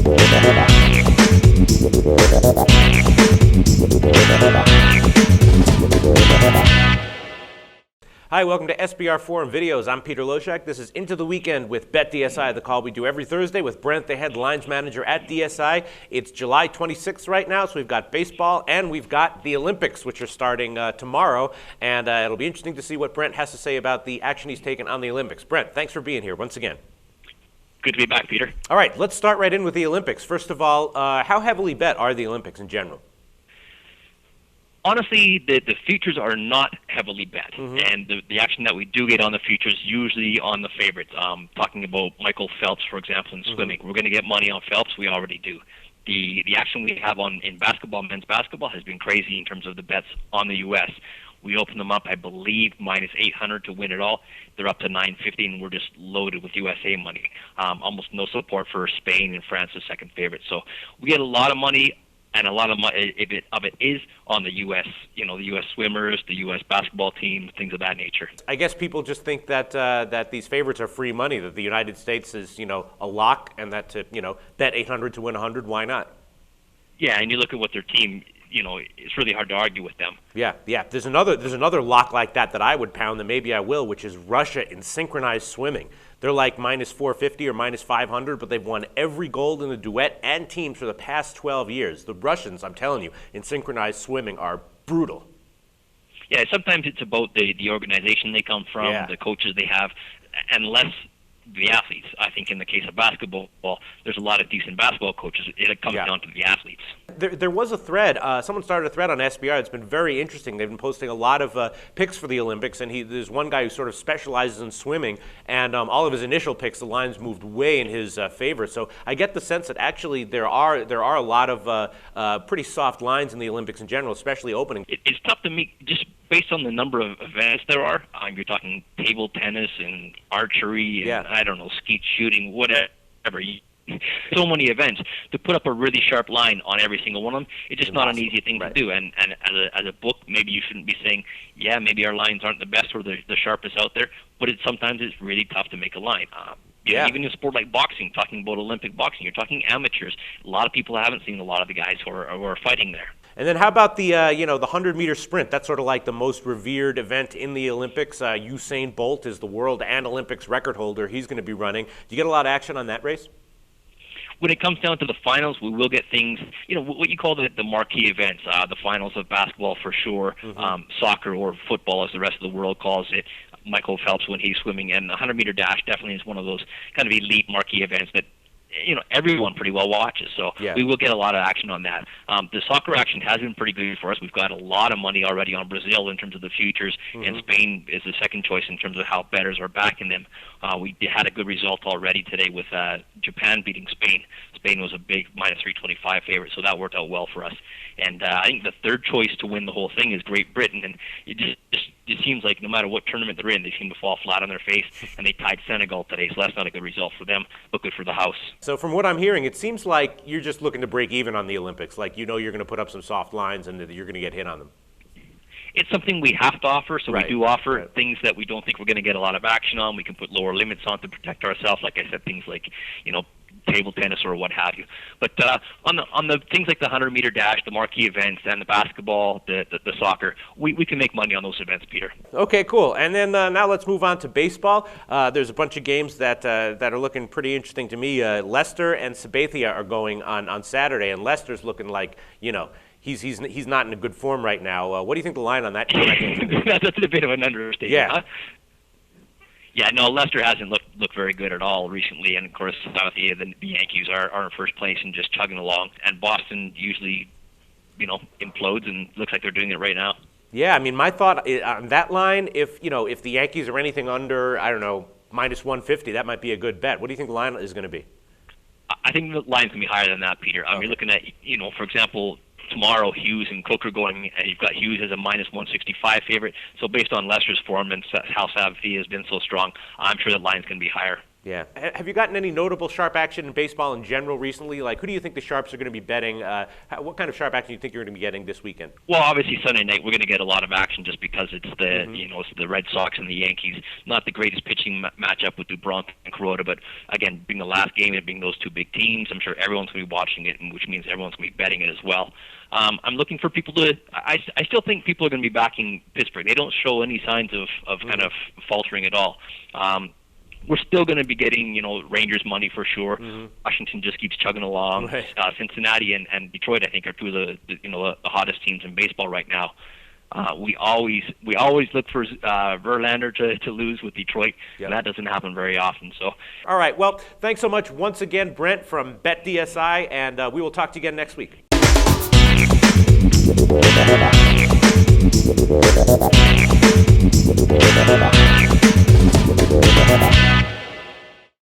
Hi, welcome to SBR Forum Videos. I'm Peter Loshak. This is Into the Weekend with BetDSI, the call we do every Thursday with Brent, the headlines manager at DSI. It's July 26th right now, so we've got baseball and we've got the Olympics, which are starting tomorrow. And it'll be interesting to see what Brent has to say about the action he's taken on the Olympics. Brent, thanks for being here once again. Good to be back, Peter. All right, let's start right in with the Olympics. First of all, how heavily bet are the Olympics in general? Honestly, the futures are not heavily bet, and the action that we do get on the futures usually on the favorites. Talking about Michael Phelps, for example, in swimming, we're going to get money on Phelps. We already do. The action we have in basketball, men's basketball, has been crazy in terms of the bets on the U.S. We opened them up, I believe, minus 800 to win it all. They're up to 950, and we're just loaded with USA money. Almost no support for Spain and France, the second favorite. So we get a lot of money. And a lot of it is on the U.S., the U.S. swimmers, the U.S. basketball team, things of that nature. I guess people just think that that these favorites are free money, that the United States is, a lock, and that to, bet 800 to win 100, why not? Yeah, and you look at what their team, it's really hard to argue with them. Yeah. There's another lock like that I would pound, that maybe I will, which is Russia in synchronized swimming. They're like minus 450 or minus 500, but they've won every gold in the duet and teams for the past 12 years. The Russians, I'm telling you, in synchronized swimming are brutal. Yeah, sometimes it's about the organization they come from, the coaches they have, and less the athletes. I think in the case of basketball, there's a lot of decent basketball coaches. It comes down to the athletes. There was a thread. Someone started a thread on SBR. It's been very interesting. They've been posting a lot of picks for the Olympics, and there's one guy who sort of specializes in swimming, and all of his initial picks, the lines moved way in his favor. So I get the sense that actually there are a lot of pretty soft lines in the Olympics in general, especially opening. It's tough to make just based on the number of events there are. You're talking table tennis and archery and I don't know, skeet shooting, whatever. So many events to put up a really sharp line on every single one of them. It's just not an easy thing to do. And as a book, maybe you shouldn't be saying, maybe our lines aren't the best or the sharpest out there. But sometimes it's really tough to make a line. Even in a sport like boxing, talking about Olympic boxing, you're talking amateurs. A lot of people haven't seen a lot of the guys who are fighting there. And then how about the 100-meter sprint? That's sort of like the most revered event in the Olympics. Usain Bolt is the world and Olympics record holder. He's going to be running. Do you get a lot of action on that race? When it comes down to the finals, we will get things, what you call the marquee events, the finals of basketball for sure, soccer or football as the rest of the world calls it, Michael Phelps when he's swimming, and the 100-meter dash definitely is one of those kind of elite marquee events that everyone pretty well watches, so we will get a lot of action on that. The soccer action has been pretty good for us. We've got a lot of money already on Brazil in terms of the futures, and Spain is the second choice in terms of how bettors are backing them. We had a good result already today with Japan beating Spain. Spain was a big minus 325 favorite, so that worked out well for us. And I think the third choice to win the whole thing is Great Britain, and it seems like no matter what tournament they're in, they seem to fall flat on their face, and they tied Senegal today, so that's not a good result for them, but good for the house. So from what I'm hearing, it seems like you're just looking to break even on the Olympics, like you're going to put up some soft lines and that you're going to get hit on them. It's something we have to offer, so we do offer things that we don't think we're going to get a lot of action on. We can put lower limits on to protect ourselves, like I said, things like, table tennis or what have you. But on the things like the 100-meter dash, the marquee events, and the basketball, the soccer, we can make money on those events, Peter. Okay, cool. And then now let's move on to baseball. There's a bunch of games that are looking pretty interesting to me. Lester and Sabathia are going on Saturday, and Lester's looking like, he's not in a good form right now. What do you think the line on that game is? That's a bit of an understatement. Yeah. Huh? Yeah, no, Lester hasn't looked very good at all recently, and of course, Sabathia, the Yankees are in first place and just chugging along, and Boston usually, implodes, and looks like they're doing it right now. Yeah, I mean, my thought on that line, if the Yankees are anything under, I don't know, minus 150, that might be a good bet. What do you think the line is going to be? I think the line's going to be higher than that, Peter. You're looking at, for example, tomorrow Hughes and Cook are going, and you've got Hughes as a minus 165 favorite. So based on Lester's form and how Sabathia has been so strong, I'm sure the line's going to be higher. Yeah. Have you gotten any notable sharp action in baseball in general recently? Like, who do you think the Sharps are going to be betting? What kind of sharp action do you think you're going to be getting this weekend? Well, obviously Sunday night we're going to get a lot of action just because it's the it's the Red Sox and the Yankees. Not the greatest pitching matchup with Dubron and Kuroda, but again, being the last game and being those two big teams, I'm sure everyone's going to be watching it, which means everyone's going to be betting it as well. I'm looking for people to. I still think people are going to be backing Pittsburgh. They don't show any signs of kind of faltering at all. We're still going to be getting, Rangers money for sure. Washington just keeps chugging along. Right. Cincinnati and Detroit, I think, are two of the hottest teams in baseball right now. We always look for Verlander to lose with Detroit, and that doesn't happen very often. So, all right. Well, thanks so much once again, Brent from BetDSI, and we will talk to you again next week. We'll be right back.